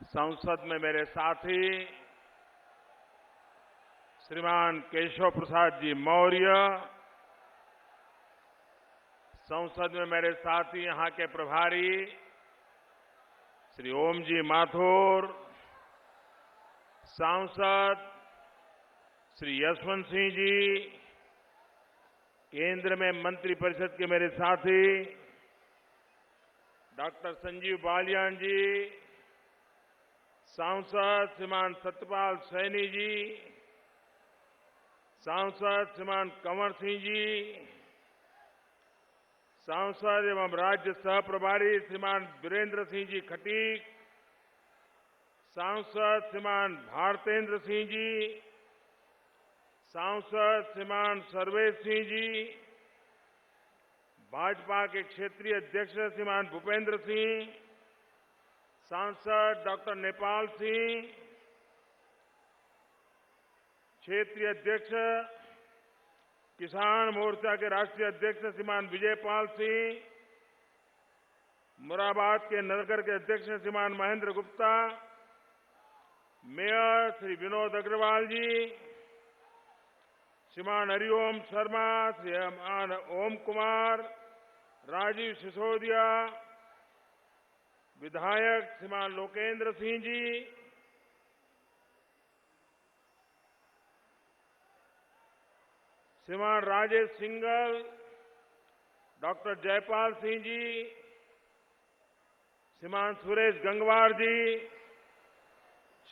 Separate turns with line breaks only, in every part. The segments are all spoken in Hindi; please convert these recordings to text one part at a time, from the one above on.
संसद में मेरे साथी श्रीमान केशव प्रसाद जी मौर्य, संसद में मेरे साथी यहां के प्रभारी श्री ओम जी माथुर, सांसद श्री यशवंत सिंह जी, केंद्र में मंत्रिपरिषद के मेरे साथी डॉक्टर संजीव बालियान जी, सांसद श्रीमान सत्यपाल सैनी जी, सांसद श्रीमान कंवर सिंह जी, सांसद एवं राज्य सह प्रभारी श्रीमान वीरेंद्र सिंह जी खटीक, सांसद श्रीमान भारतेंद्र सिंह जी, सांसद श्रीमान सर्वेश सिंह जी, भाजपा के क्षेत्रीय अध्यक्ष श्रीमान भूपेंद्र सिंह, सांसद डॉक्टर नेपाल सिंह, क्षेत्रीय अध्यक्ष किसान मोर्चा के राष्ट्रीय अध्यक्ष श्रीमान विजयपाल सिंह, मुरादाबाद के नगर के अध्यक्ष श्रीमान महेंद्र गुप्ता, मेयर श्री विनोद अग्रवाल जी, श्रीमान हरिओम शर्मा, श्रीमान ओम कुमार, राजीव सिसोदिया, विधायक श्रीमान लोकेंद्र सिंह जी, श्रीमान राजेश सिंगल, डॉक्टर जयपाल सिंह जी, श्रीमान सुरेश गंगवार जी,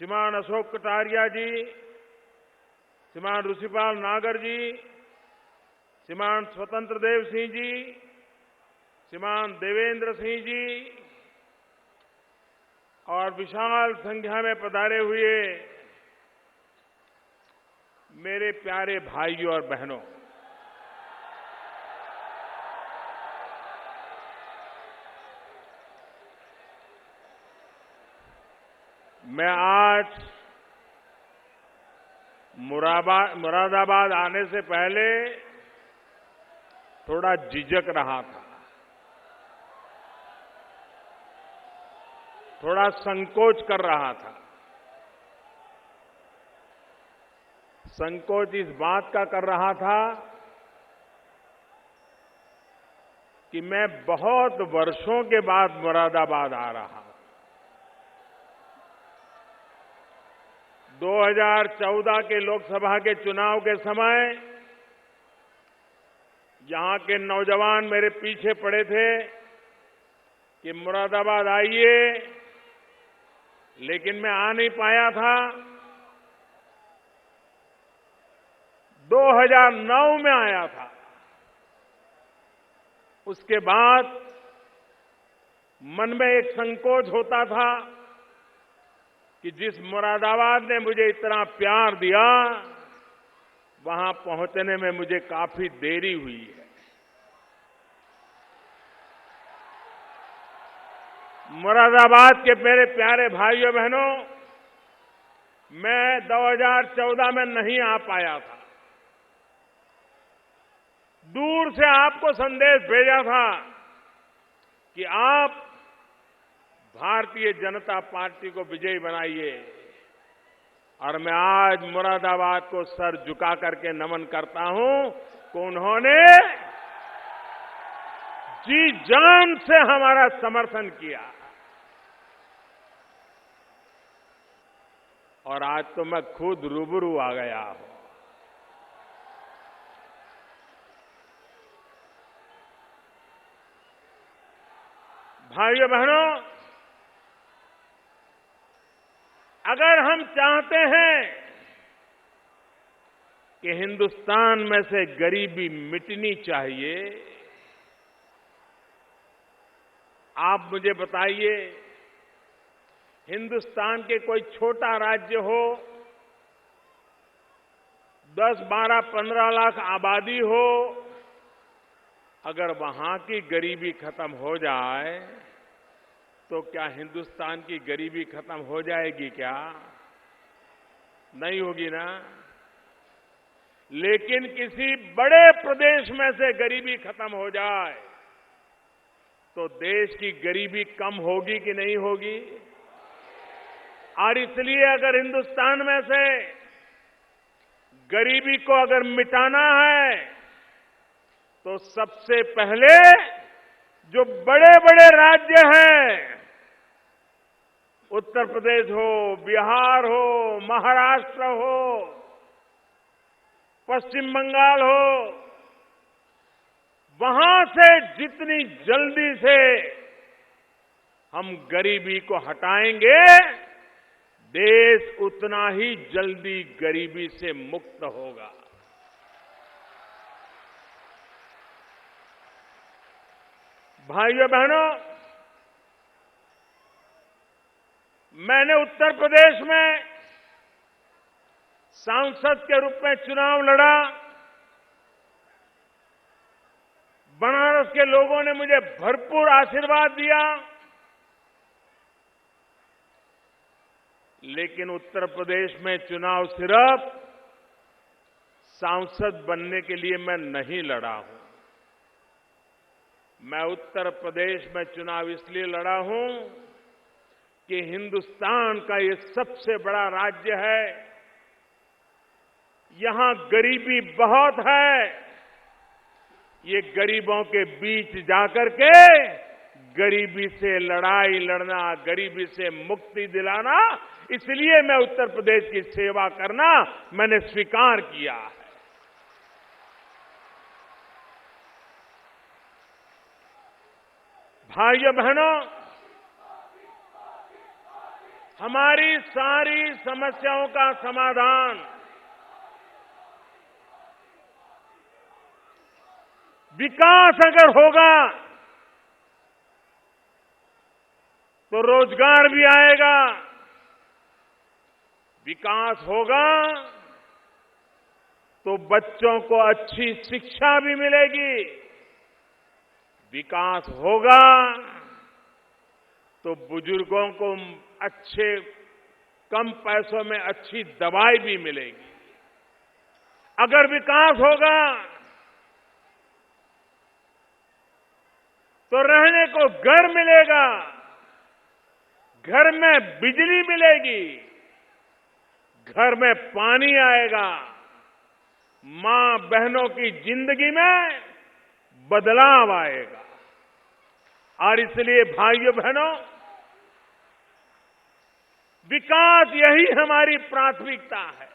श्रीमान अशोक कटारिया जी, श्रीमान ऋषिपाल नागर जी, श्रीमान स्वतंत्र देव सिंह जी, श्रीमान देवेंद्र सिंह जी और विशाल संख्या में पधारे हुए मेरे प्यारे भाइयों और बहनों, मैं आज मुरादाबाद आने से पहले थोड़ा झिझक रहा था, थोड़ा संकोच कर रहा था। संकोच इस बात का कर रहा था कि मैं बहुत वर्षों के बाद मुरादाबाद आ रहा हूं। 2014 के लोकसभा के चुनाव के समय यहां के नौजवान मेरे पीछे पड़े थे कि मुरादाबाद आइए, लेकिन मैं आ नहीं पाया था। 2009 में आया था। उसके बाद मन में एक संकोच होता था कि जिस मुरादाबाद ने मुझे इतना प्यार दिया, वहां पहुंचने में मुझे काफी देरी हुई है। मुरादाबाद के मेरे प्यारे भाइयों बहनों, मैं 2014 में नहीं आ पाया था। दूर से आपको संदेश भेजा था कि आप भारतीय जनता पार्टी को विजयी बनाइए, और मैं आज मुरादाबाद को सर झुका करके नमन करता हूं कि उन्होंने जी जान से हमारा समर्थन किया। और आज तो मैं खुद रूबरू आ गया हूं। भाइयों बहनों, अगर हम चाहते हैं कि हिंदुस्तान में से गरीबी मिटनी चाहिए, आप मुझे बताइए, हिंदुस्तान के कोई छोटा राज्य हो, 10, 12, 15 लाख आबादी हो, अगर वहां की गरीबी खत्म हो जाए तो क्या हिंदुस्तान की गरीबी खत्म हो जाएगी? क्या नहीं होगी ना। लेकिन किसी बड़े प्रदेश में से गरीबी खत्म हो जाए तो देश की गरीबी कम होगी कि नहीं होगी? और इसलिए अगर हिंदुस्तान में से गरीबी को अगर मिटाना है तो सबसे पहले जो बड़े बड़े राज्य हैं, उत्तर प्रदेश हो, बिहार हो, महाराष्ट्र हो, पश्चिम बंगाल हो, वहां से जितनी जल्दी से हम गरीबी को हटाएंगे, देश उतना ही जल्दी गरीबी से मुक्त होगा। भाइयों बहनों, मैंने उत्तर प्रदेश में सांसद के रूप में चुनाव लड़ा। बनारस के लोगों ने मुझे भरपूर आशीर्वाद दिया, लेकिन उत्तर प्रदेश में चुनाव सिर्फ सांसद बनने के लिए मैं नहीं लड़ा हूं। मैं उत्तर प्रदेश में चुनाव इसलिए लड़ा हूं कि हिंदुस्तान का ये सबसे बड़ा राज्य है, यहां गरीबी बहुत है। ये गरीबों के बीच जाकर के गरीबी से लड़ाई लड़ना, गरीबी से मुक्ति दिलाना, इसलिए मैं उत्तर प्रदेश की सेवा करना मैंने स्वीकार किया है। भाइयों बहनों, हमारी सारी समस्याओं का समाधान विकास अगर होगा तो रोजगार भी आएगा, विकास होगा तो बच्चों को अच्छी शिक्षा भी मिलेगी, विकास होगा तो बुजुर्गों को अच्छे कम पैसों में अच्छी दवाई भी मिलेगी। अगर विकास होगा तो रहने को घर मिलेगा, घर में बिजली मिलेगी, घर में पानी आएगा, मां बहनों की जिंदगी में बदलाव आएगा। और इसलिए भाइयों बहनों, विकास यही हमारी प्राथमिकता है।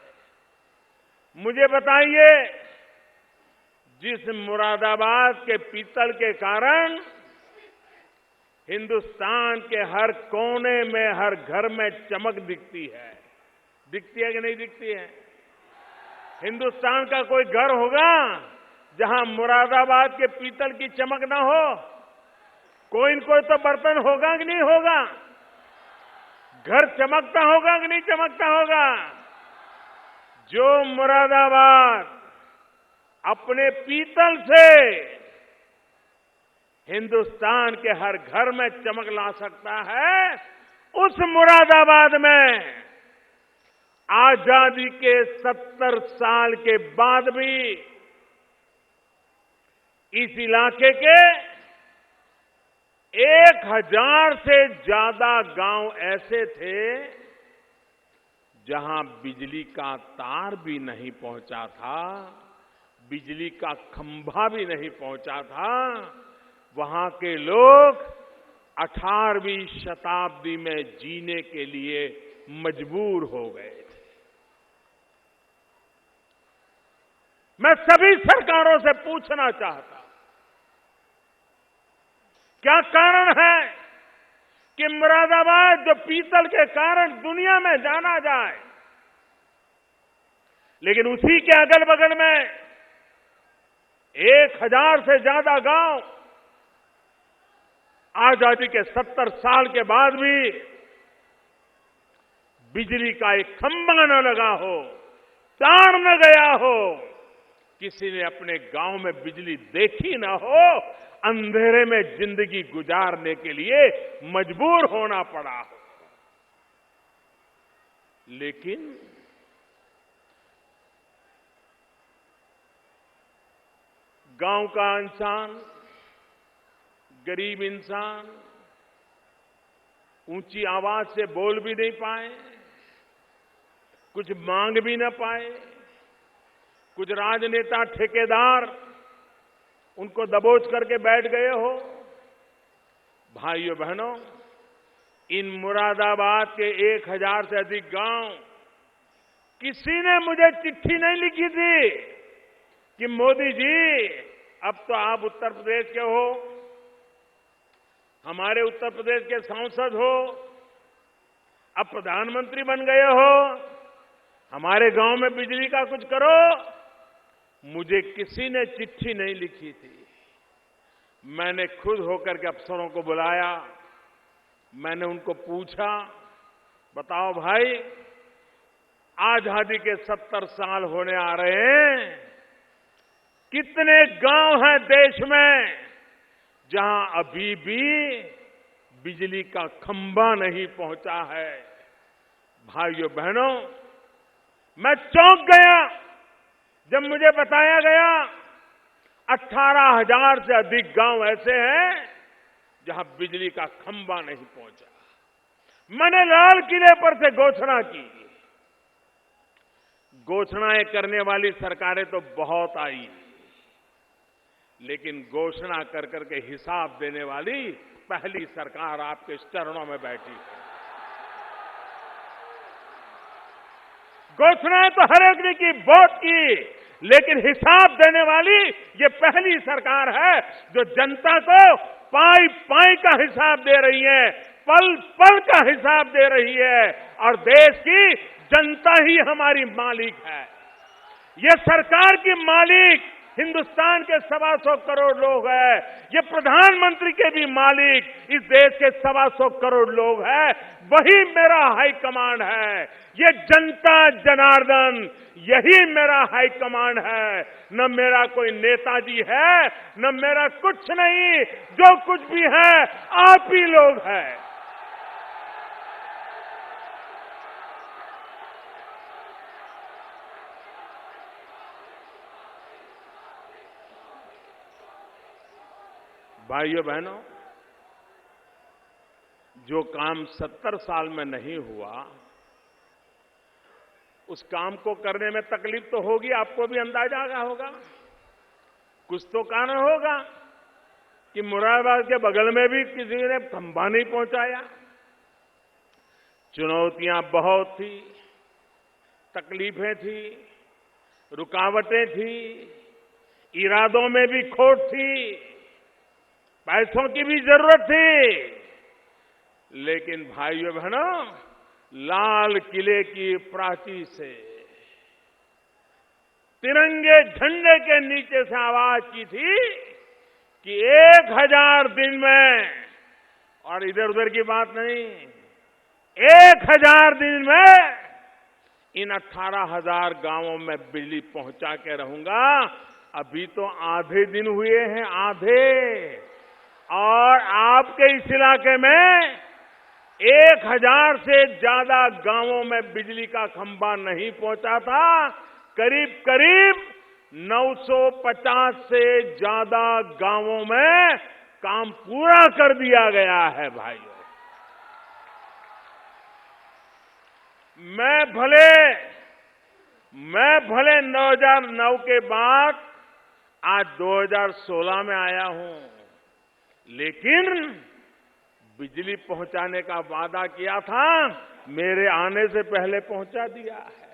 मुझे बताइए, जिस मुरादाबाद के पीतल के कारण हिंदुस्तान के हर कोने में, हर घर में चमक दिखती है कि नहीं दिखती है? हिंदुस्तान का कोई घर होगा जहां मुरादाबाद के पीतल की चमक ना हो? कोई न कोई तो बर्तन होगा कि नहीं होगा? घर चमकता होगा कि नहीं चमकता होगा? जो मुरादाबाद अपने पीतल से हिंदुस्तान के हर घर में चमक ला सकता है, उस मुरादाबाद में आजादी के 70 साल के बाद भी इस इलाके के 1000 से ज्यादा गांव ऐसे थे जहां बिजली का तार भी नहीं पहुंचा था, बिजली का खंभा भी नहीं पहुंचा था। वहां के लोग 18वीं शताब्दी में जीने के लिए मजबूर हो गए थे। मैं सभी सरकारों से पूछना चाहता हूं, क्या कारण है कि मुरादाबाद जो पीतल के कारण दुनिया में जाना जाए, लेकिन उसी के अगल बगल में 1000 से ज्यादा गांव आजादी के 70 साल के बाद भी बिजली का एक खंभा न लगा हो, तार न गया हो, किसी ने अपने गांव में बिजली देखी न हो, अंधेरे में जिंदगी गुजारने के लिए मजबूर होना पड़ा हो। लेकिन गांव का इंसान, गरीब इंसान ऊंची आवाज से बोल भी नहीं पाए, कुछ मांग भी न पाए। कुछ राजनेता ठेकेदार उनको दबोच करके बैठ गए हो। भाइयों बहनों, इन मुरादाबाद के 1000 से अधिक गांव, किसी ने मुझे चिट्ठी नहीं लिखी थी कि मोदी जी अब तो आप उत्तर प्रदेश के हो, हमारे उत्तर प्रदेश के सांसद हो, अब प्रधानमंत्री बन गए हो, हमारे गांव में बिजली का कुछ करो। मुझे किसी ने चिट्ठी नहीं लिखी थी। मैंने खुद होकर के अफसरों को बुलाया। मैंने उनको पूछा, बताओ भाई, आजादी के 70 साल होने आ रहे हैं, कितने गांव हैं देश में जहां अभी भी बिजली का खंभा नहीं पहुंचा है। भाइयों बहनों, मैं चौंक गया जब मुझे बताया गया 18,000 से अधिक गांव ऐसे हैं जहां बिजली का खंभा नहीं पहुंचा। मैंने लाल किले पर से घोषणा की। घोषणाएं करने वाली सरकारें तो बहुत आई, लेकिन घोषणा कर करके हिसाब देने वाली पहली सरकार आपके चरणों में बैठी है। घोषणाएं तो हर एक ने की, बहुत की, लेकिन हिसाब देने वाली ये पहली सरकार है जो जनता को पाई पाई का हिसाब दे रही है, पल पल का हिसाब दे रही है, और देश की जनता ही हमारी मालिक है। ये सरकार की मालिक हिंदुस्तान के 125 करोड़ लोग हैं। ये प्रधानमंत्री के भी मालिक इस देश के 125 करोड़ लोग हैं। वही मेरा हाई कमांड है। ये जनता जनार्दन, यही मेरा हाई कमांड है। न मेरा कोई नेताजी है, न मेरा कुछ नहीं। जो कुछ भी है आप ही लोग हैं। भाइयों बहनों, जो काम 70 साल में नहीं हुआ, उस काम को करने में तकलीफ तो होगी, आपको भी अंदाजा होगा। कुछ तो कारण होगा कि मुरादाबाद के बगल में भी किसी ने खंभा नहीं पहुंचाया। चुनौतियां बहुत थी, तकलीफें थी, रुकावटें थी, इरादों में भी खोट थी, पैसों की भी जरूरत थी, लेकिन भाइयों बहनों, लाल किले की प्राचीर से तिरंगे झंडे के नीचे से आवाज की थी कि 1000 दिन में, और इधर उधर की बात नहीं, 1000 दिन में इन 18,000 गांवों में बिजली पहुंचा के रहूंगा। अभी तो आधे दिन हुए हैं, आधे, और आपके इस इलाके में 1000 से ज्यादा गांवों में बिजली का खंभा नहीं पहुंचा था। करीब करीब 950 से ज्यादा गांवों में काम पूरा कर दिया गया है। भाइयों, मैं भले 2009 के बाद आज 2016 में आया हूं, लेकिन बिजली पहुंचाने का वादा किया था, मेरे आने से पहले पहुंचा दिया है।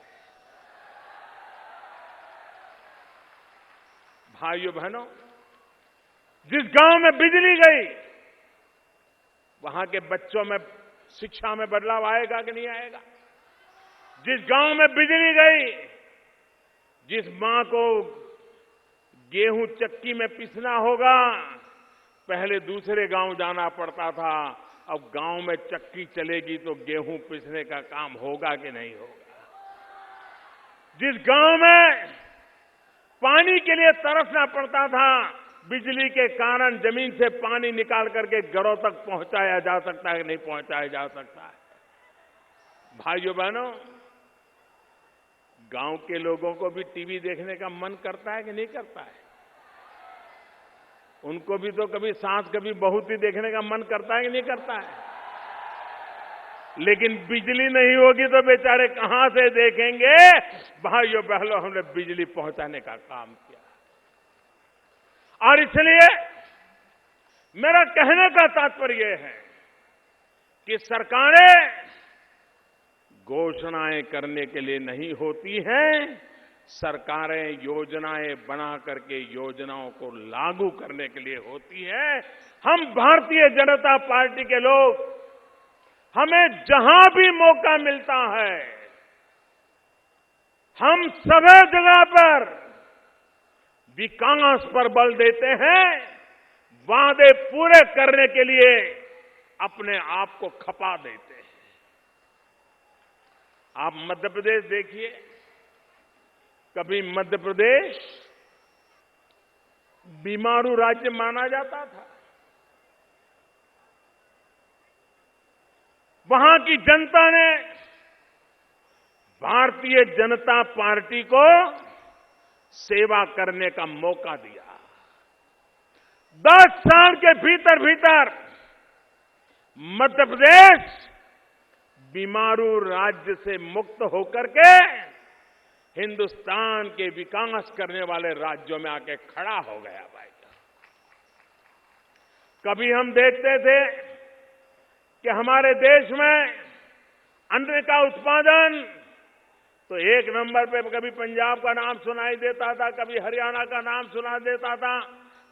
भाइयों बहनों, जिस गांव में बिजली गई, वहां के बच्चों में शिक्षा में बदलाव आएगा कि नहीं आएगा? जिस गांव में बिजली गई, जिस मां को गेहूं चक्की में पिसना होगा, पहले दूसरे गांव जाना पड़ता था, अब गांव में चक्की चलेगी तो गेहूं पिसने का काम होगा कि नहीं होगा? जिस गांव में पानी के लिए तरसना पड़ता था, बिजली के कारण जमीन से पानी निकाल करके घरों तक पहुंचाया जा सकता है कि नहीं पहुंचाया जा सकता है? भाइयों बहनों, गांव के लोगों को भी टीवी देखने का मन करता है कि नहीं करता है? उनको भी तो कभी सास कभी बहू ही देखने का मन करता है कि नहीं करता है? लेकिन बिजली नहीं होगी तो बेचारे कहां से देखेंगे। भाइयों बहनों, हमने बिजली पहुंचाने का काम किया और इसलिए मेरा कहने का तात्पर्य यह है कि सरकारें घोषणाएं करने के लिए नहीं होती हैं, सरकारें योजनाएं बना करके योजनाओं को लागू करने के लिए होती है। हम भारतीय जनता पार्टी के लोग, हमें जहां भी मौका मिलता है, हम सभी जगह पर विकास पर बल देते हैं, वादे पूरे करने के लिए अपने आप को खपा देते हैं। आप मध्य प्रदेश देखिए, कभी मध्य प्रदेश बीमारू राज्य माना जाता था। वहां की जनता ने भारतीय जनता पार्टी को सेवा करने का मौका दिया। 10 साल के भीतर भीतर मध्य प्रदेश बीमारू राज्य से मुक्त होकर के हिंदुस्तान के विकास करने वाले राज्यों में आके खड़ा हो गया भाई। कभी हम देखते थे कि हमारे देश में अन्न का उत्पादन तो एक नंबर पे, कभी पंजाब का नाम सुनाई देता था, कभी हरियाणा का नाम सुना देता था,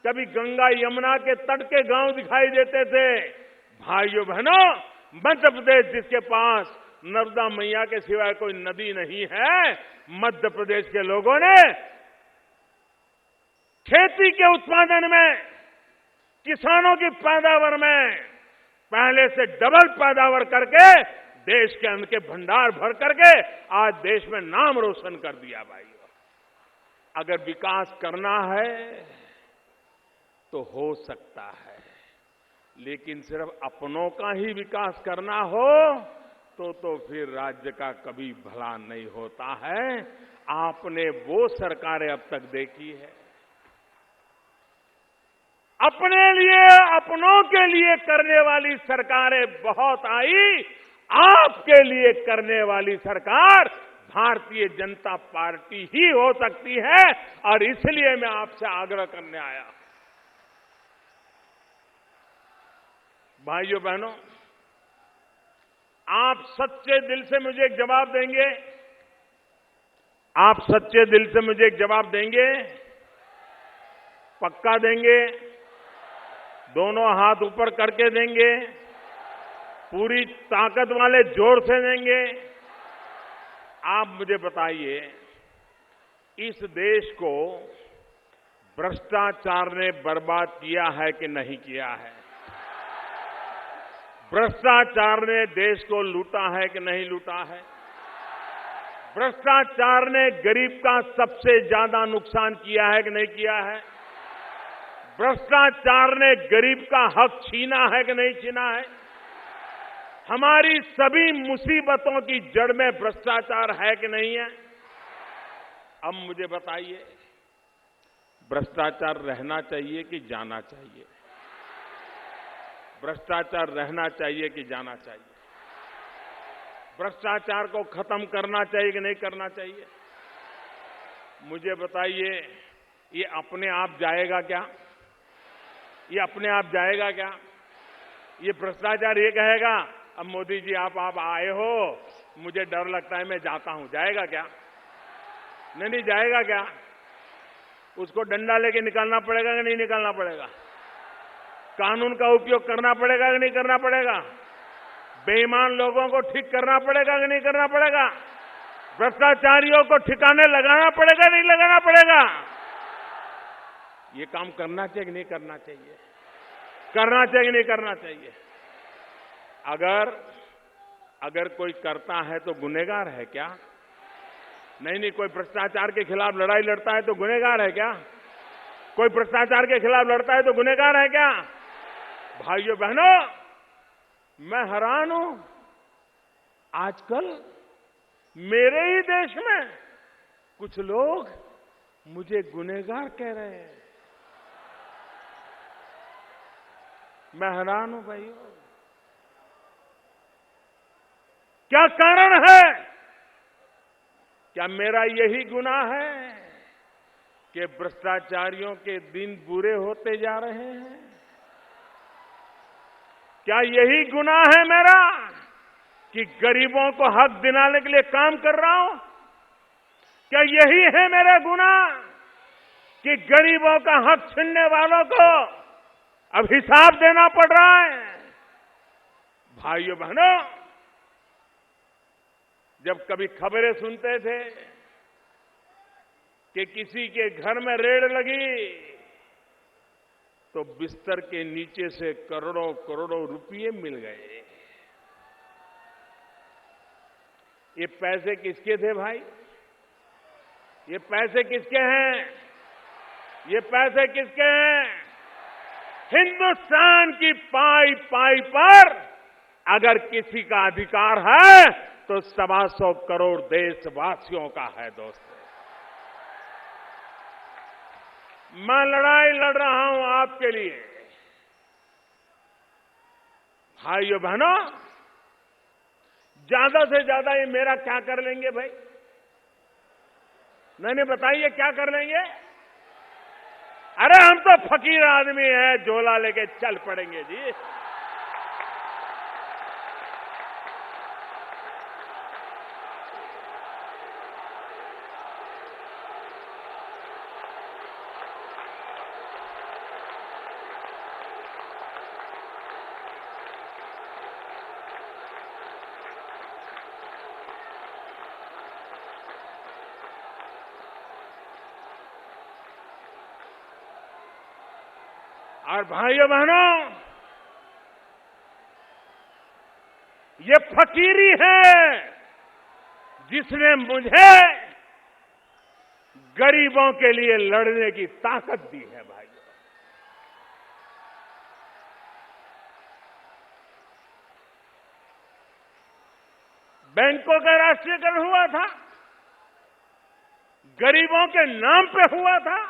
कभी गंगा यमुना के तट के गांव दिखाई देते थे। भाइयों बहनों, मध्य प्रदेश जिसके पास नर्मदा मैया के सिवाय कोई नदी नहीं है, मध्य प्रदेश के लोगों ने खेती के उत्पादन में, किसानों की पैदावार में पहले से डबल पैदावार करके देश के अन्न के भंडार भर करके आज देश में नाम रोशन कर दिया भाइयों। अगर विकास करना है तो हो सकता है, लेकिन सिर्फ अपनों का ही विकास करना हो तो फिर राज्य का कभी भला नहीं होता है। आपने वो सरकारें अब तक देखी है, अपने लिए, अपनों के लिए करने वाली सरकारें बहुत आई, आपके लिए करने वाली सरकार भारतीय जनता पार्टी ही हो सकती है। और इसलिए मैं आपसे आग्रह करने आया। भाइयों बहनों, आप सच्चे दिल से मुझे एक जवाब देंगे? आप सच्चे दिल से मुझे एक जवाब देंगे? पक्का देंगे? दोनों हाथ ऊपर करके देंगे? पूरी ताकत वाले जोर से देंगे? आप मुझे बताइए, इस देश को भ्रष्टाचार ने बर्बाद किया है कि नहीं किया है? भ्रष्टाचार ने देश को लूटा है कि नहीं लूटा है? भ्रष्टाचार ने गरीब का सबसे ज्यादा नुकसान किया है कि नहीं किया है? भ्रष्टाचार ने गरीब का हक छीना है कि नहीं छीना है? हमारी सभी मुसीबतों की जड़ में भ्रष्टाचार है कि नहीं है? अब मुझे बताइए, भ्रष्टाचार रहना चाहिए कि जाना चाहिए? भ्रष्टाचार रहना चाहिए कि जाना चाहिए? भ्रष्टाचार को खत्म करना चाहिए कि नहीं करना चाहिए? मुझे बताइए, ये अपने आप जाएगा क्या? ये अपने आप जाएगा क्या? ये भ्रष्टाचार ये कहेगा अब मोदी जी आप आए हो, मुझे डर लगता है मैं जाता हूं, जाएगा क्या? नहीं जाएगा क्या? उसको डंडा लेके निकालना पड़ेगा कि नहीं निकालना पड़ेगा? कानून का उपयोग करना पड़ेगा कि नहीं करना पड़ेगा? बेईमान लोगों को ठीक करना पड़ेगा कि नहीं करना पड़ेगा? भ्रष्टाचारियों को ठिकाने लगाना पड़ेगा नहीं लगाना पड़ेगा? ये काम करना चाहिए कि नहीं करना चाहिए? करना चाहिए कि नहीं करना चाहिए? अगर कोई करता है तो गुनहगार है क्या? नहीं, कोई भ्रष्टाचार के खिलाफ लड़ाई लड़ता है तो गुनहगार है क्या? कोई भ्रष्टाचार के खिलाफ लड़ता है तो गुनहगार है क्या? भाइयों बहनों, मैं हैरान हूं, आजकल मेरे ही देश में कुछ लोग मुझे गुनहगार कह रहे हैं। मैं हैरान हूं भाइयों। क्या कारण है? क्या मेरा यही गुनाह है कि भ्रष्टाचारियों के दिन बुरे होते जा रहे हैं? क्या यही गुनाह है मेरा कि गरीबों को हक दिलाने के लिए काम कर रहा हूं? क्या यही है मेरा गुनाह कि गरीबों का हक छीनने वालों को अब हिसाब देना पड़ रहा है? भाइयों बहनों, जब कभी खबरें सुनते थे कि किसी के घर में रेड लगी तो बिस्तर के नीचे से करोड़ों करोड़ों रुपये मिल गए। ये पैसे किसके थे भाई? ये पैसे किसके हैं? ये पैसे किसके हैं? हिंदुस्तान की पाई पाई पर अगर किसी का अधिकार है तो 125 करोड़ देशवासियों का है। दोस्तों, मैं लड़ाई लड़ रहा हूं आपके लिए। भाइयों बहनों, ज्यादा से ज्यादा ये मेरा क्या कर लेंगे भाई? नहीं बताइए, क्या कर लेंगे? अरे हम तो फकीर आदमी हैं, झोला लेके चल पड़ेंगे जी। और भाइयों बहनों, ये फकीरी है जिसने मुझे गरीबों के लिए लड़ने की ताकत दी है। भाइयों, बैंकों का राष्ट्रीयकरण हुआ था, गरीबों के नाम पे हुआ था,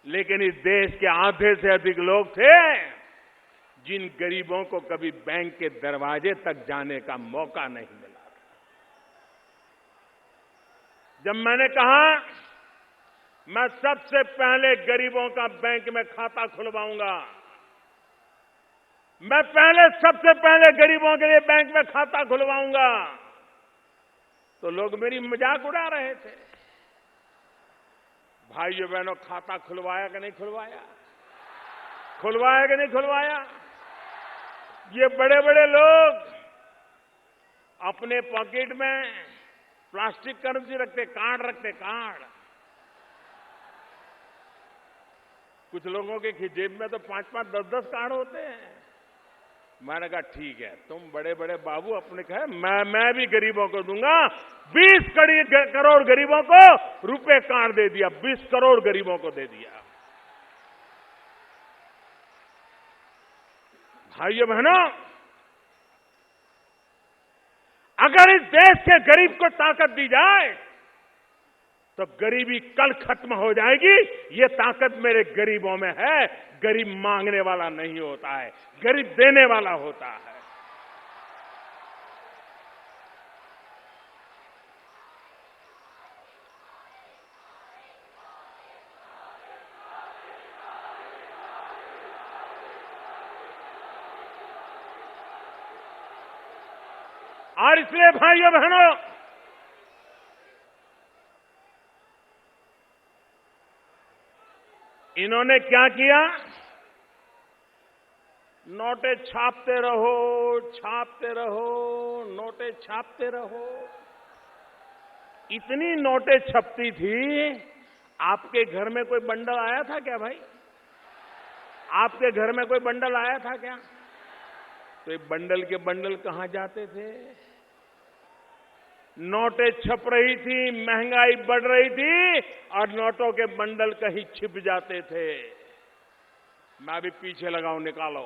लेकिन इस देश के आधे से अधिक लोग थे जिन गरीबों को कभी बैंक के दरवाजे तक जाने का मौका नहीं मिला। जब मैंने कहा मैं सबसे पहले गरीबों का बैंक में खाता खुलवाऊंगा, मैं सबसे पहले गरीबों के लिए बैंक में खाता खुलवाऊंगा, तो लोग मेरी मजाक उड़ा रहे थे। भाइयों बहनों, खाता खुलवाया कि नहीं खुलवाया? खुलवाया कि नहीं खुलवाया? ये बड़े बड़े लोग अपने पॉकेट में प्लास्टिक करेंसी रखते, कार्ड रखते, कार्ड। कुछ लोगों के जेब में तो 5-5, 10-10 कार्ड होते हैं। मैंने कहा ठीक है, तुम बड़े बड़े बाबू अपने कहे, मैं भी गरीबों को दूंगा। 20 करोड़ गरीबों को रुपए कार्ड दे दिया, 20 करोड़ गरीबों को दे दिया। भाइयों बहनों, अगर इस देश के गरीब को ताकत दी जाए तो गरीबी कल खत्म हो जाएगी। ये ताकत मेरे गरीबों में है। गरीब मांगने वाला नहीं होता है, गरीब देने वाला होता है। और इसलिए भाइयों बहनों, इन्होंने क्या किया? नोटे छापते रहो, छापते रहो, नोटे छापते रहो। इतनी नोटें छपती थी, आपके घर में कोई बंडल आया था क्या भाई? आपके घर में कोई बंडल आया था क्या? तो ये बंडल के बंडल कहां जाते थे? नोटें छप रही थी, महंगाई बढ़ रही थी और नोटों के बंडल कहीं छिप जाते थे। मैं भी पीछे लगाऊं, निकालो।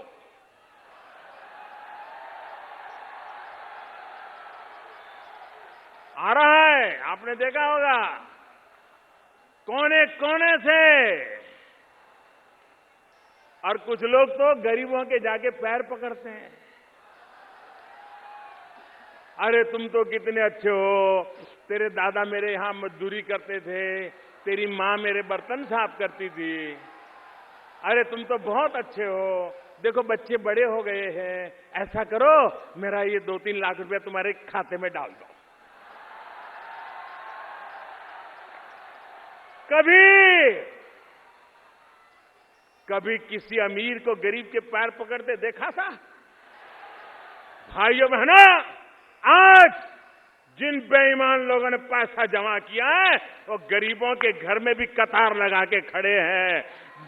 आ रहा है, आपने देखा होगा, कोने कोने से। और कुछ लोग तो गरीबों के जाके पैर पकड़ते हैं। अरे तुम तो कितने अच्छे हो, तेरे दादा मेरे यहां मजदूरी करते थे, तेरी माँ मेरे बर्तन साफ करती थी, अरे तुम तो बहुत अच्छे हो, देखो बच्चे बड़े हो गए हैं, ऐसा करो मेरा ये 2-3 लाख रुपया तुम्हारे खाते में डाल दो। कभी किसी अमीर को गरीब के पैर पकड़ते देखा था? भाइयों बहनों, आज जिन बेईमान लोगों ने पैसा जमा किया है वो गरीबों के घर में भी कतार लगा के खड़े हैं।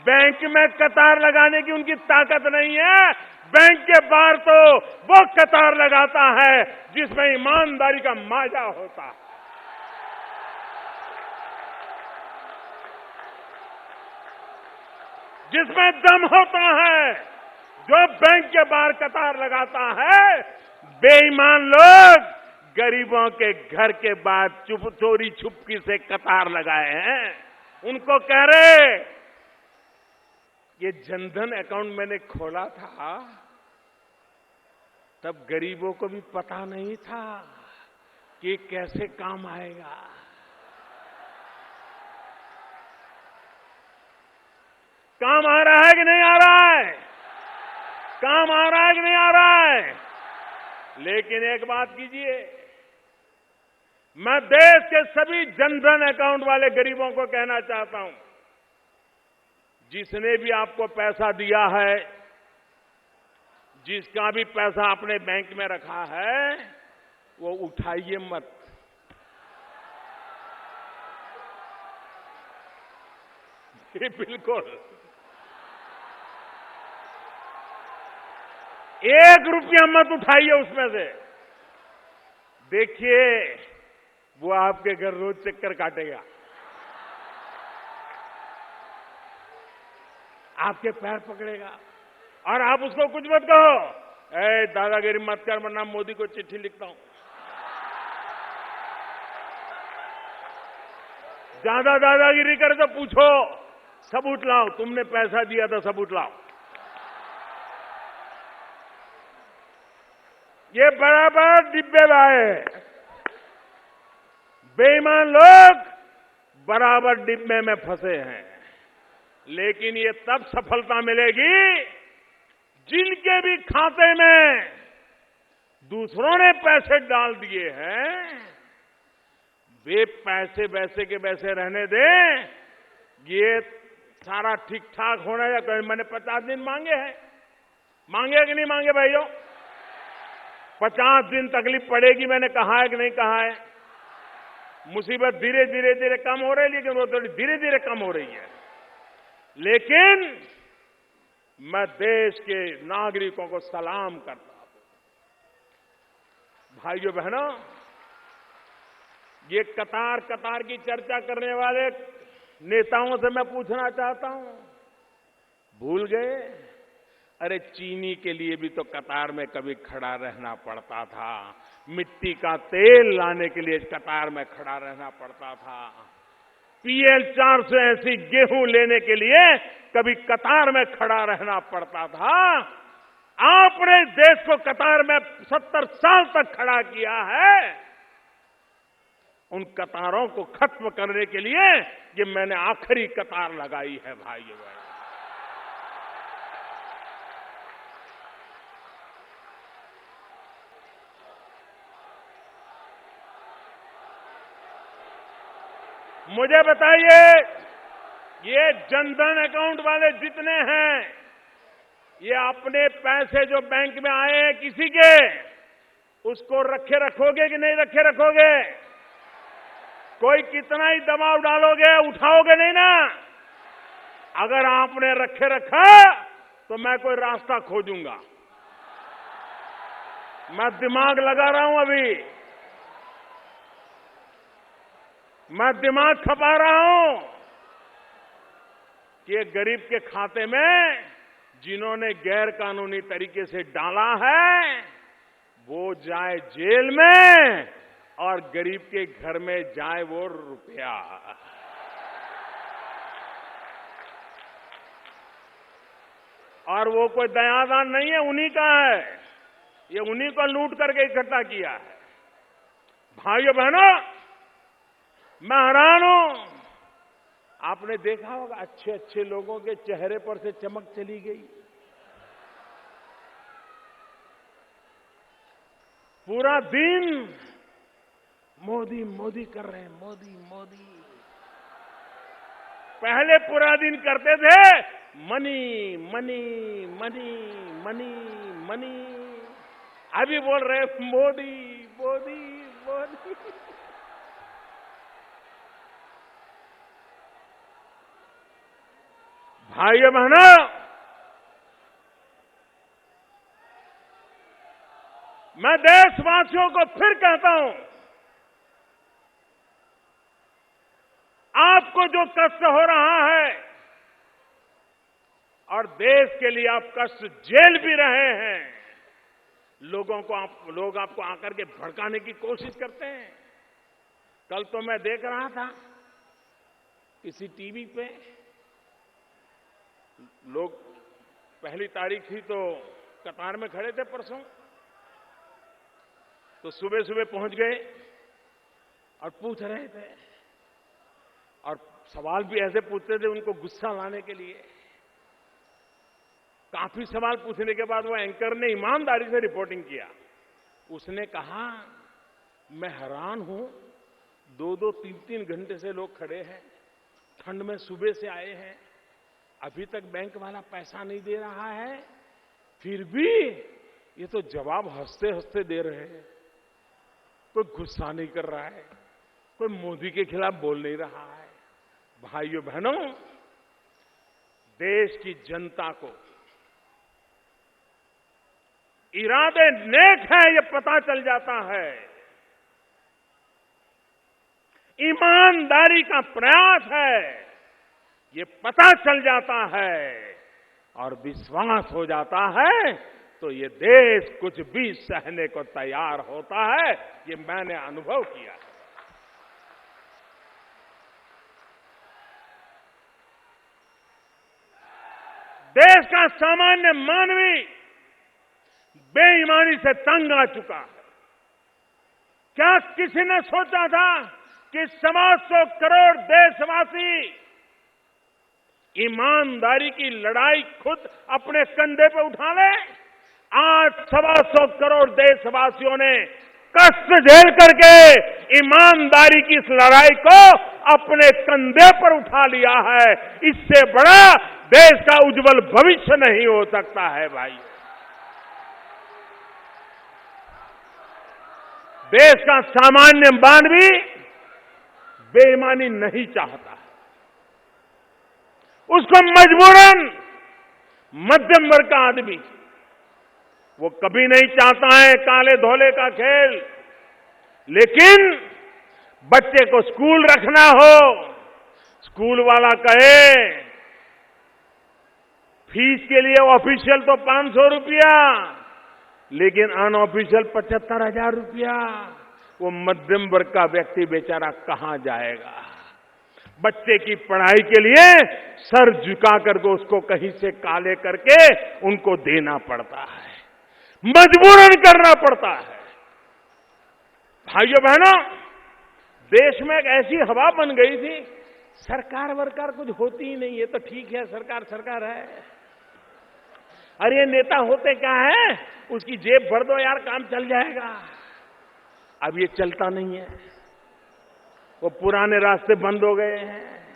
बैंक में कतार लगाने की उनकी ताकत नहीं है, बैंक के बाहर तो वो कतार लगाता है जिसमें ईमानदारी का माजा होता है। जिसमें दम होता है, जो बैंक के बाहर कतार लगाता है। बेईमान लोग गरीबों के घर के बाहर चोरी छुपकी से कतार लगाए हैं। उनको कह रहे, ये जनधन अकाउंट मैंने खोला था तब गरीबों को भी पता नहीं था कि कैसे काम आएगा। काम आ रहा है कि नहीं आ रहा है? काम आ रहा है कि नहीं आ रहा है? लेकिन एक बात कीजिए, मैं देश के सभी जनधन अकाउंट वाले गरीबों को कहना चाहता हूं, जिसने भी आपको पैसा दिया है, जिसका भी पैसा अपने बैंक में रखा है, वो उठाइए मत। बिल्कुल 1 रुपया मत उठाइए उसमें से। देखिए वो आपके घर रोज चक्कर काटेगा, आपके पैर पकड़ेगा और आप उसको कुछ मत कहो, ए दादागिरी मत कर वरना मोदी को चिट्ठी लिखता हूं। ज्यादा दादागिरी करे तो पूछो, सबूत लाओ, तुमने पैसा दिया था सबूत लाओ। ये बराबर डिब्बे लाए, बेईमान लोग बराबर डिब्बे में फंसे हैं। लेकिन ये तब सफलता मिलेगी जिनके भी खाते में दूसरों ने पैसे डाल दिए हैं, वे पैसे वैसे के वैसे रहने दें। ये सारा ठीक ठाक होना या कहीं मैंने 50 दिन मांगे हैं, मांगे कि नहीं मांगे भाइयों? 50 दिन तकलीफ पड़ेगी, मैंने कहा है कि नहीं कहा है? मुसीबत धीरे धीरे कम हो रही है, लेकिन वो थोड़ी धीरे धीरे कम हो रही है। लेकिन मैं देश के नागरिकों को सलाम करता हूं, भाइयों बहनों, ये कतार कतार की चर्चा करने वाले नेताओं से मैं पूछना चाहता हूं, भूल गए? अरे चीनी के लिए भी तो कतार में कभी खड़ा रहना पड़ता था, मिट्टी का तेल लाने के लिए कतार में खड़ा रहना पड़ता था, PL 480 गेहूं लेने के लिए कभी कतार में खड़ा रहना पड़ता था। आपने देश को कतार में 70 साल तक खड़ा किया है। उन कतारों को खत्म करने के लिए ये मैंने आखिरी कतार लगाई है भाइयों बहनों। मुझे बताइए, ये जनधन अकाउंट वाले जितने हैं, ये अपने पैसे जो बैंक में आए हैं किसी के, उसको रखे रखोगे कि नहीं रखे रखोगे? कोई कितना ही दबाव डालोगे, उठाओगे नहीं ना? अगर आपने रखे रखा तो मैं कोई रास्ता खोजूंगा। मैं दिमाग लगा रहा हूं, अभी मैं दिमाग खपा रहा हूं कि एक गरीब के खाते में जिन्होंने गैर कानूनी तरीके से डाला है वो जाए जेल में और गरीब के घर में जाए वो रुपया। और वो कोई दयादान नहीं है, उन्हीं का है, ये उन्हीं को लूट करके इकट्ठा किया है। भाइयों बहनों, मैं हैरान हूं। आपने देखा होगा अच्छे अच्छे लोगों के चेहरे पर से चमक चली गई। पूरा दिन मोदी मोदी कर रहे हैं, मोदी मोदी। पहले पूरा दिन करते थे money money money money money, अभी बोल रहे मोदी मोदी मोदी। भाइयों बहनों, मैं देशवासियों को फिर कहता हूं, आपको जो कष्ट हो रहा है और देश के लिए आप कष्ट झेल भी रहे हैं, लोग आपको आकर के भड़काने की कोशिश करते हैं। कल तो मैं देख रहा था किसी टीवी पे, लोग पहली तारीख थी तो कतार में खड़े थे परसों, तो सुबह सुबह पहुंच गए और पूछ रहे थे, और सवाल भी ऐसे पूछते थे उनको गुस्सा लाने के लिए। काफी सवाल पूछने के बाद वो एंकर ने ईमानदारी से रिपोर्टिंग किया। उसने कहा, मैं हैरान हूं, 2-2, 3-3 घंटे से लोग खड़े हैं, ठंड में सुबह से आए हैं, अभी तक बैंक वाला पैसा नहीं दे रहा है, फिर भी ये तो जवाब हंसते हंसते दे रहे हैं। कोई गुस्सा नहीं कर रहा है, कोई मोदी के खिलाफ बोल नहीं रहा है। भाइयों बहनों, देश की जनता को इरादे नेक है ये पता चल जाता है, ईमानदारी का प्रयास है ये पता चल जाता है, और विश्वास हो जाता है तो ये देश कुछ भी सहने को तैयार होता है। ये मैंने अनुभव किया है। देश का सामान्य मानवी बेईमानी से तंग आ चुका है। क्या किसी ने सोचा था कि 125 करोड़ देशवासी ईमानदारी की लड़ाई खुद अपने कंधे पर उठा ले? आज 125 करोड़ देशवासियों ने कष्ट झेल करके ईमानदारी की इस लड़ाई को अपने कंधे पर उठा लिया है। इससे बड़ा देश का उज्जवल भविष्य नहीं हो सकता है। भाई, देश का सामान्य मानवी बेईमानी नहीं चाहता है, उसको मजबूरन मध्यम वर्ग का आदमी वो कभी नहीं चाहता है काले धोले का खेल। लेकिन बच्चे को स्कूल रखना हो, स्कूल वाला कहे फीस के लिए ऑफिशियल तो 500 रुपया, लेकिन अनऑफिशियल 75,000 रुपया, वो मध्यम वर्ग का व्यक्ति बेचारा कहां जाएगा? बच्चे की पढ़ाई के लिए सर झुका करके उसको कहीं से काले करके उनको देना पड़ता है, मजबूरन करना पड़ता है। भाइयों बहनों, देश में एक ऐसी हवा बन गई थी, सरकार वरकार कुछ होती ही नहीं है, तो ठीक है सरकार सरकार है। अरे ये नेता होते क्या है, उसकी जेब भर दो यार काम चल जाएगा। अब ये चलता नहीं है, वो पुराने रास्ते बंद हो गए हैं,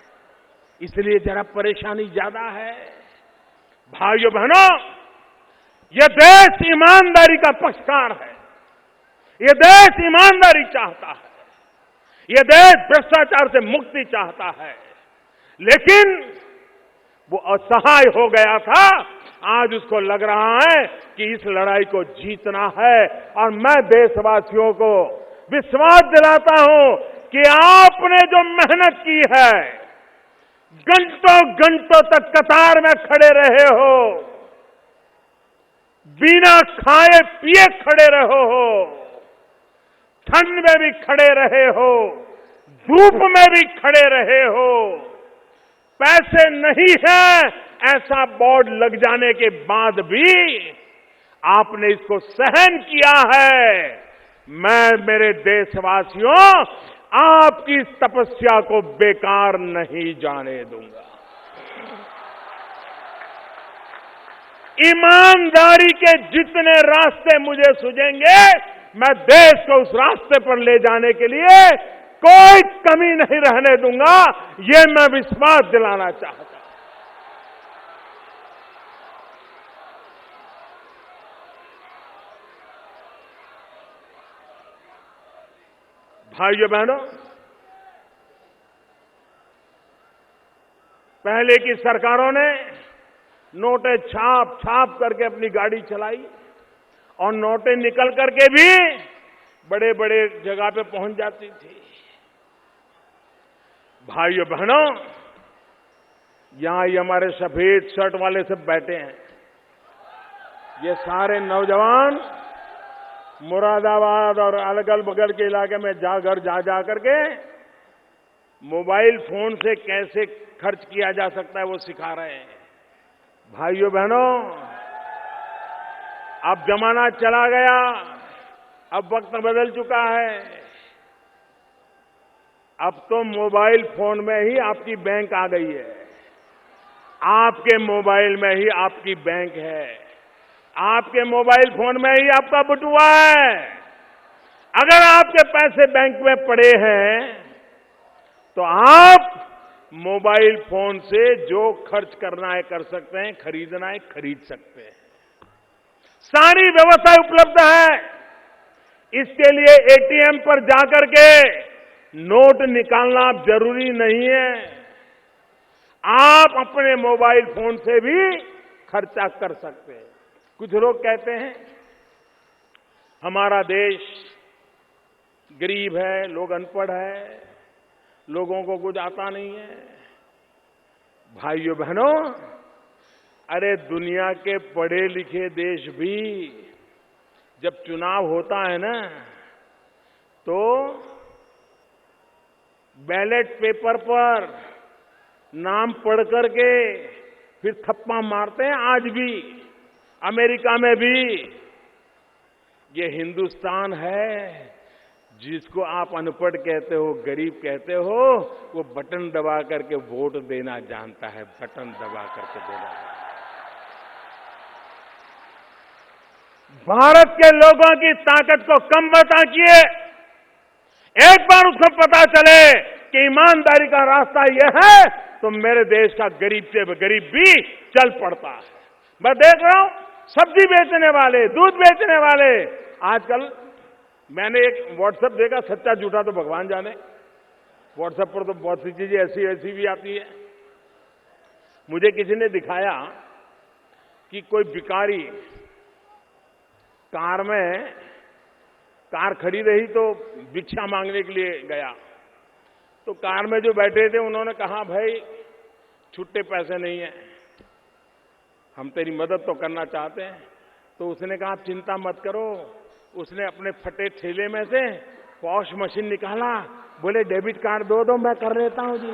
इसलिए जरा परेशानी ज्यादा है। भाइयों बहनों, ये देश ईमानदारी का पक्षकार है, ये देश ईमानदारी चाहता है, ये देश भ्रष्टाचार से मुक्ति चाहता है। लेकिन वो असहाय हो गया था, आज उसको लग रहा है कि इस लड़ाई को जीतना है। और मैं देशवासियों को विश्वास दिलाता हूं कि आपने जो मेहनत की है, घंटों घंटों तक कतार में खड़े रहे हो, बिना खाए पिए खड़े रहो हो, ठंड में भी खड़े रहे हो, धूप में भी खड़े रहे हो, पैसे नहीं है ऐसा बोर्ड लग जाने के बाद भी आपने इसको सहन किया है। मैं मेरे देशवासियों आपकी इस तपस्या को बेकार नहीं जाने दूंगा। ईमानदारी के जितने रास्ते मुझे सूझेंगे, मैं देश को उस रास्ते पर ले जाने के लिए कोई कमी नहीं रहने दूंगा। ये मैं विश्वास दिलाना चाहता हूं। भाइयों बहनों, पहले की सरकारों ने नोटें छाप छाप करके अपनी गाड़ी चलाई और नोटें निकल करके भी बड़े बड़े जगह पे पहुंच जाती थी। भाइयों बहनों, यहां ये हमारे सफेद शर्ट वाले सब बैठे हैं। ये सारे नौजवान मुरादाबाद और अगल बगल के इलाके में जा करके मोबाइल फोन से कैसे खर्च किया जा सकता है वो सिखा रहे हैं। भाइयों बहनों, अब जमाना चला गया, अब वक्त बदल चुका है। अब तो मोबाइल फोन में ही आपकी बैंक आ गई है। आपके मोबाइल में ही आपकी बैंक है। आपके मोबाइल फोन में ही आपका बटुआ है। अगर आपके पैसे बैंक में पड़े हैं तो आप मोबाइल फोन से जो खर्च करना है कर सकते हैं, खरीदना है खरीद सकते हैं। सारी व्यवस्था उपलब्ध है। इसके लिए एटीएम पर जाकर के नोट निकालना जरूरी नहीं है। आप अपने मोबाइल फोन से भी खर्चा कर सकते हैं। कुछ लोग कहते हैं हमारा देश गरीब है, लोग अनपढ़ है, लोगों को कुछ आता नहीं है। भाइयों बहनों, अरे दुनिया के पढ़े लिखे देश भी जब चुनाव होता है ना, तो बैलेट पेपर पर नाम पढ़ करके फिर थप्पा मारते हैं। आज भी अमेरिका में भी ये हिंदुस्तान है जिसको आप अनपढ़ कहते हो, गरीब कहते हो, वो बटन दबा करके वोट देना जानता है। बटन दबा करके देना जानता है। भारत के लोगों की ताकत को कम मत आंकिए। एक बार उसको पता चले कि ईमानदारी का रास्ता यह है तो मेरे देश का गरीब से गरीब भी चल पड़ता है। मैं देख रहा हूं सब्जी बेचने वाले, दूध बेचने वाले, आजकल मैंने एक व्हाट्सएप देखा, सच्चा झूठा तो भगवान जाने। व्हाट्सएप पर तो बहुत सी चीजें ऐसी ऐसी भी आती है। मुझे किसी ने दिखाया कि कोई भिखारी कार खड़ी रही तो भिक्षा मांगने के लिए गया। तो कार में जो बैठे थे उन्होंने कहा, भाई छुट्टे पैसे नहीं है, हम तेरी मदद तो करना चाहते हैं। तो उसने कहा आप चिंता मत करो। उसने अपने फटे थैले में से पॉश मशीन निकाला, बोले डेबिट कार्ड दो मैं कर लेता हूं जी।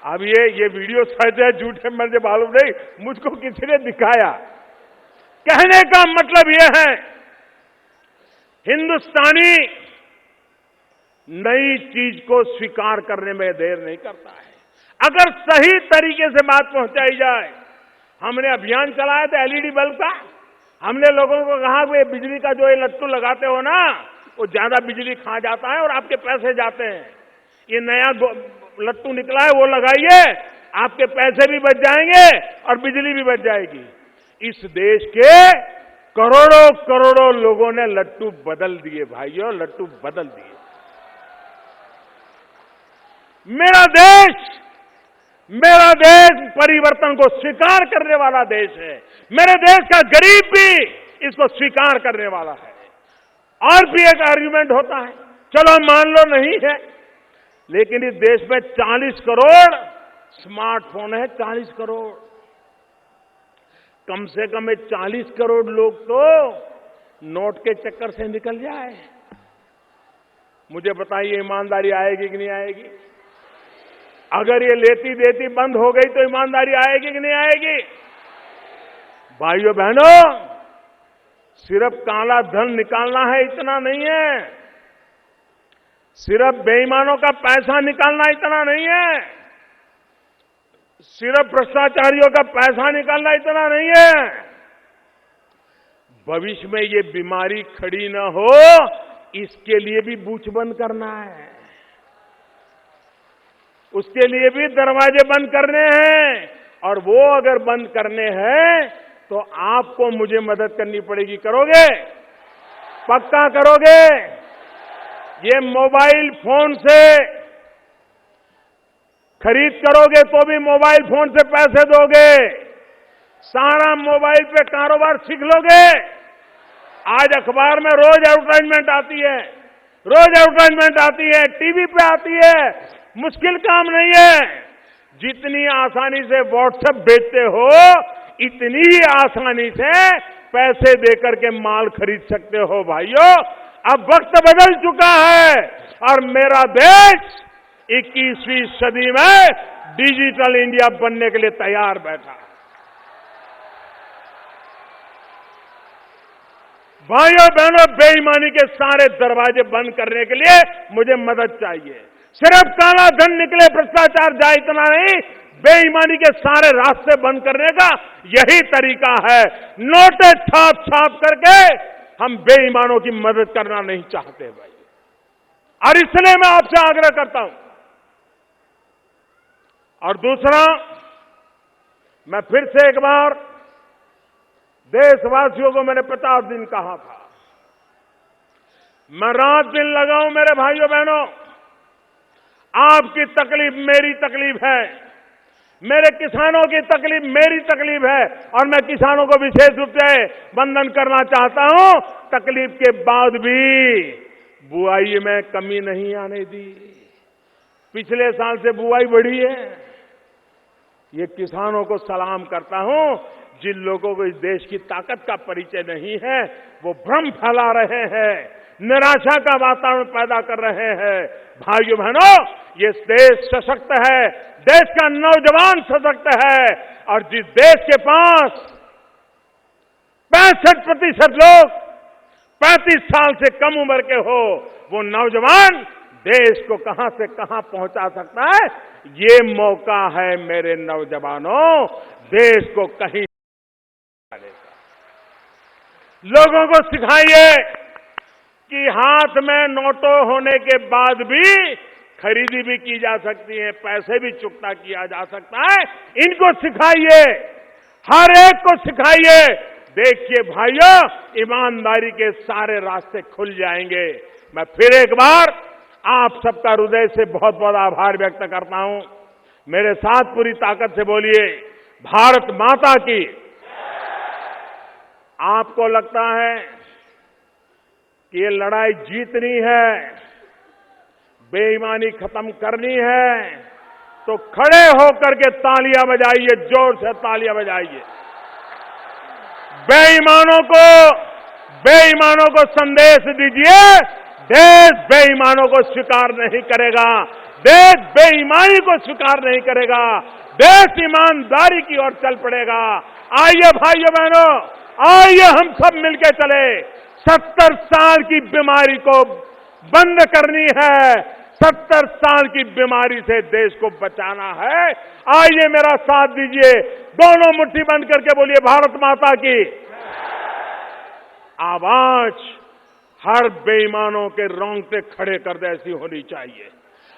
अब ये वीडियो सच है झूठ है मुझे मालूम नहीं, मुझको किसी ने दिखाया। कहने का मतलब यह है, हिंदुस्तानी नई चीज को स्वीकार करने में देर नहीं करता है। अगर सही तरीके से बात पहुंचाई जाए। हमने अभियान चलाया था एलईडी बल्ब का। हमने लोगों को कहा कि बिजली का जो ये लट्टू लगाते हो ना, वो ज्यादा बिजली खा जाता है और आपके पैसे जाते हैं। ये नया लट्टू निकला है, वो लगाइए, आपके पैसे भी बच जाएंगे और बिजली भी बच जाएगी। इस देश के करोड़ों करोड़ों लोगों ने लट्टू बदल दिए। भाइयों, लट्टू बदल दिए। मेरा देश परिवर्तन को स्वीकार करने वाला देश है। मेरे देश का गरीब भी इसको स्वीकार करने वाला है। और भी एक आर्गुमेंट होता है, चलो मान लो नहीं है, लेकिन इस देश में 40 करोड़ स्मार्टफोन है। 40 करोड़, कम से कम 40 करोड़ लोग तो नोट के चक्कर से निकल जाए। मुझे बताइए ईमानदारी आएगी कि नहीं आएगी? अगर ये लेती देती बंद हो गई तो ईमानदारी आएगी कि नहीं आएगी? भाइयों बहनों, सिर्फ काला धन निकालना है इतना नहीं है, सिर्फ बेईमानों का पैसा निकालना इतना नहीं है, सिर्फ भ्रष्टाचारियों का पैसा निकालना इतना नहीं है। भविष्य में ये बीमारी खड़ी न हो, इसके लिए भी बूथ बंद करना है, उसके लिए भी दरवाजे बंद करने हैं। और वो अगर बंद करने हैं तो आपको मुझे मदद करनी पड़ेगी। करोगे? पक्का करोगे? ये मोबाइल फोन से खरीद करोगे तो भी मोबाइल फोन से पैसे दोगे, सारा मोबाइल पे कारोबार सीख लोगे। आज अखबार में रोज एडवर्टाइजमेंट आती है, रोज एडवर्टाइजमेंट आती है, टीवी पे आती है। मुश्किल काम नहीं है, जितनी आसानी से व्हाट्सएप भेजते हो इतनी ही आसानी से पैसे देकर के माल खरीद सकते हो। भाइयों, अब वक्त बदल चुका है और मेरा देश 21वीं सदी में डिजिटल इंडिया बनने के लिए तैयार बैठा है। भाइयों बहनों, बेईमानी के सारे दरवाजे बंद करने के लिए मुझे मदद चाहिए। सिर्फ काला धन निकले, भ्रष्टाचार जाए इतना नहीं, बेईमानी के सारे रास्ते बंद करने का यही तरीका है। नोटें छाप छाप करके हम बेईमानों की मदद करना नहीं चाहते भाई। और इसलिए मैं आपसे आग्रह करता हूं। और दूसरा, मैं फिर से एक बार देशवासियों को मैंने 50 दिन कहा था, मैं रात दिन लगाऊं मेरे भाइयों बहनों, आपकी तकलीफ मेरी तकलीफ है, मेरे किसानों की तकलीफ मेरी तकलीफ है। और मैं किसानों को विशेष रूप से वंदन करना चाहता हूं, तकलीफ के बाद भी बुआई में कमी नहीं आने दी। पिछले साल से बुआई बढ़ी है। ये किसानों को सलाम करता हूं। जिन लोगों को इस देश की ताकत का परिचय नहीं है, वो भ्रम फैला रहे हैं, निराशा का वातावरण पैदा कर रहे हैं। भाइयों बहनों, ये देश सशक्त है, देश का नौजवान सशक्त है। और जिस देश के पास 65% लोग 35 साल से कम उम्र के हो, वो नौजवान देश को कहां से कहां पहुंचा सकता है। ये मौका है मेरे नौजवानों, देश को कहीं लोगों को सिखाइए कि हाथ में नोटों होने के बाद भी खरीदी भी की जा सकती है, पैसे भी चुकता किया जा सकता है। इनको सिखाइए, हर एक को सिखाइए। देखिए भाइयों, ईमानदारी के सारे रास्ते खुल जाएंगे। मैं फिर एक बार आप सबका हृदय से बहुत बहुत आभार व्यक्त करता हूं। मेरे साथ पूरी ताकत से बोलिए, भारत माता की। आपको लगता है कि ये लड़ाई जीतनी है, बेईमानी खत्म करनी है, तो खड़े होकर के तालियां बजाइए, जोर से तालियां बजाइए। बेईमानों को संदेश दीजिए, देश बेईमानों को स्वीकार नहीं करेगा, देश बेईमानी को स्वीकार नहीं करेगा, देश ईमानदारी की ओर चल पड़ेगा। आइए भाइयों बहनों, आइए हम सब मिलकर चले। 70 साल की बीमारी को बंद करनी है, 70 साल की बीमारी से देश को बचाना है। आइए मेरा साथ दीजिए, दोनों मुट्ठी बंद करके बोलिए, भारत माता की। आवाज हर बेईमानों के रोंगटे खड़े कर दे ऐसी होनी चाहिए,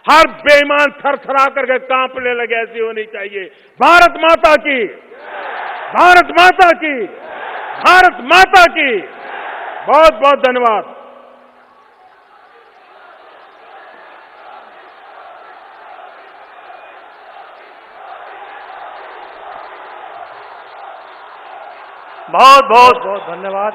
हर बेईमान थरथरा करके कांपने लगे ऐसी होनी चाहिए। भारत माता की, भारत माता की, भारत माता की। बहुत बहुत धन्यवाद।
बहुत बहुत बहुत धन्यवाद।